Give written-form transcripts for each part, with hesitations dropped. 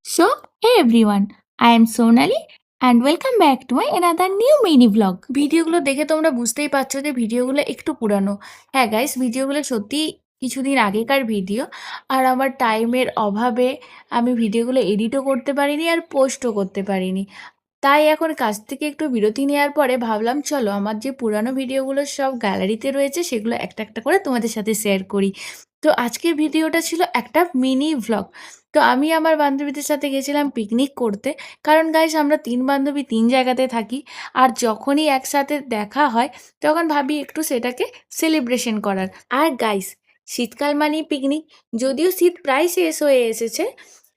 So, hey everyone, I am Sonali and welcome back to my another new mini vlog. ভিডিওগুলো দেখে তোমরা বুঝতেই পারছো যে ভিডিওগুলো একটু পুরানো। হ্যাঁ গাইস, ভিডিওগুলো সত্যি কিছুদিন আগেকার ভিডিও। আর আমার টাইমের অভাবে আমি ভিডিওগুলো এডিটও করতে পারিনি আর পোস্টও করতে পারিনি। তাই এখন কাজ থেকে একটু বিরতি নেওয়ার পরে ভাবলাম চলো আমার যে পুরানো ভিডিওগুলো সব গ্যালারিতে রয়েছে সেগুলো একটা একটা করে তোমাদের সাথে শেয়ার করি। তো আজকের ভিডিওটা ছিল একটা মিনি ভ্লগ। তো আমি আমার বান্ধবীদের সাথে গেছিলাম পিকনিক করতে। কারণ গাইস আমরা ৩ বান্ধবী ৩ জায়গাতে থাকি। আর যখনই একসাথে দেখা হয় তখন ভাবি একটু সেটাকে সেলিব্রেশন করার। আর গাইস, শীতকাল মানেই পিকনিক। যদিও শীত প্রায় শেষ হয়ে এসেছে,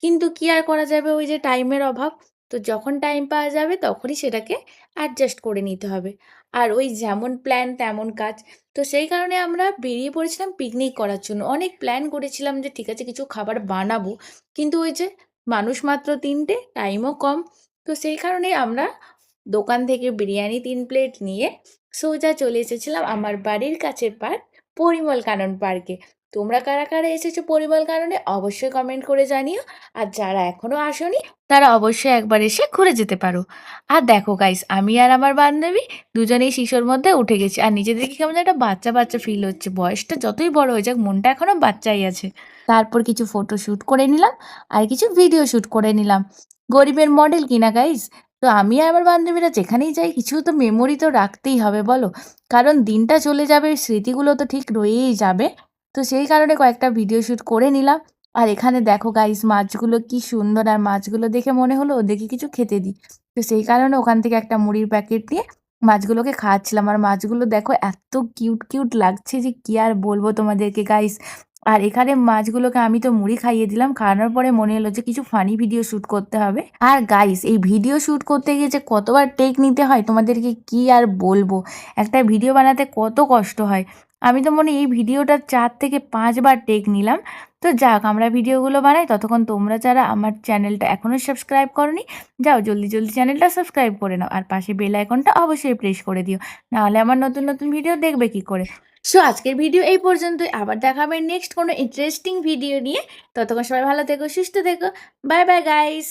কিন্তু কি আর করা যাবে, ওই যে টাইমের অভাব। তো যখন টাইম পাওয়া যাবে তখনই সেটাকে অ্যাডজাস্ট করে নিতে হবে। আর ওই যেমন প্ল্যান তেমন কাজ। তো সেই কারণে আমরা বেরিয়ে পড়েছিলাম পিকনিক করার জন্য। অনেক প্ল্যান করেছিলাম যে ঠিক আছে কিছু খাবার বানাবো। কিন্তু ওই যে মানুষ মাত্র ৩ টে, টাইমও কম। তো সেই কারণেই আমরা দোকান থেকে বিরিয়ানি ৩ প্লেট নিয়ে সোজা চলে এসেছিলাম আমার বাড়ির কাছের পার্ক, পরিমল কানন পার্কে। তোমরা কারা কারা এসেছো পরিমল কাননে অবশ্যই কমেন্ট করে জানিও। আর যারা এখনো আসোনি তারা অবশ্যই একবার এসে ঘুরে যেতে পারো। আর দেখো গাইস, আমি আর আমার বান্ধবী দুজনেই শিশোর মধ্যে উঠে গেছি। আর নিজেদেরকে কেমন একটা বাচ্চা বাচ্চা ফিল হচ্ছে। বয়সটা যতই বড় হয়ে যাক মনটা এখনো বাচ্চাই আছে। তারপর কিছু ফটো শ্যুট করে নিলাম আর কিছু ভিডিও শ্যুট করে নিলাম। গরিবের মডেল কিনা গাইস। তো আমি আর আমার বান্ধবীরা যেখানেই যাই কিছু তো মেমোরি তো রাখতেই হবে বলো। কারণ দিনটা চলে যাবে, স্মৃতিগুলো তো ঠিক রয়েই যাবে। তো সেই কারণে কয়েকটা ভিডিও শ্যুট করে নিলাম। আর এখানে দেখো গাইস, মাছগুলো কি সুন্দর। আর মাছগুলো দেখে মনে হলো ওদেরকে কিছু খেতে দিই। তো সেই কারণে ওখান থেকে একটা মুড়ির প্যাকেট নিয়ে মাছগুলোকে খাওয়াচ্ছিলাম। আর মাছগুলো দেখো এত কিউট কিউট লাগছে যে কি আর বলবো তোমাদেরকে গাইস। আর এখানে মাছগুলোকে আমি তো মুড়ি খাইয়ে দিলাম। খাওয়ানোর পরে মনে হলো যে কিছু ফানি ভিডিও শ্যুট করতে হবে। আর গাইস, এই ভিডিও শ্যুট করতে গিয়ে যে কতবার টেক নিতে হয় তোমাদেরকে কি আর বলবো। একটা ভিডিও বানাতে কত কষ্ট হয়। আমি তো মনে হয় এই ভিডিওটা ৪ থেকে ৫ বার টেক নিলাম। তো যাক, আমরা ভিডিওগুলো বানাই ততক্ষণ তোমরা যারা আমার চ্যানেলটা এখনও সাবস্ক্রাইব করনি, যাও জলদি জলদি চ্যানেলটা সাবস্ক্রাইব করে নাও। আর পাশে বেল আইকনটা অবশ্যই প্রেস করে দিও, নাহলে আমার নতুন নতুন ভিডিও দেখবে কি করে। সো আজকের ভিডিও এই পর্যন্তই। আবার দেখা হবে নেক্সট কোনো ইন্টারেস্টিং ভিডিও নিয়ে। ততক্ষণ সবাই ভালো থেকো, সুস্থ থেকো। Bye bye guys.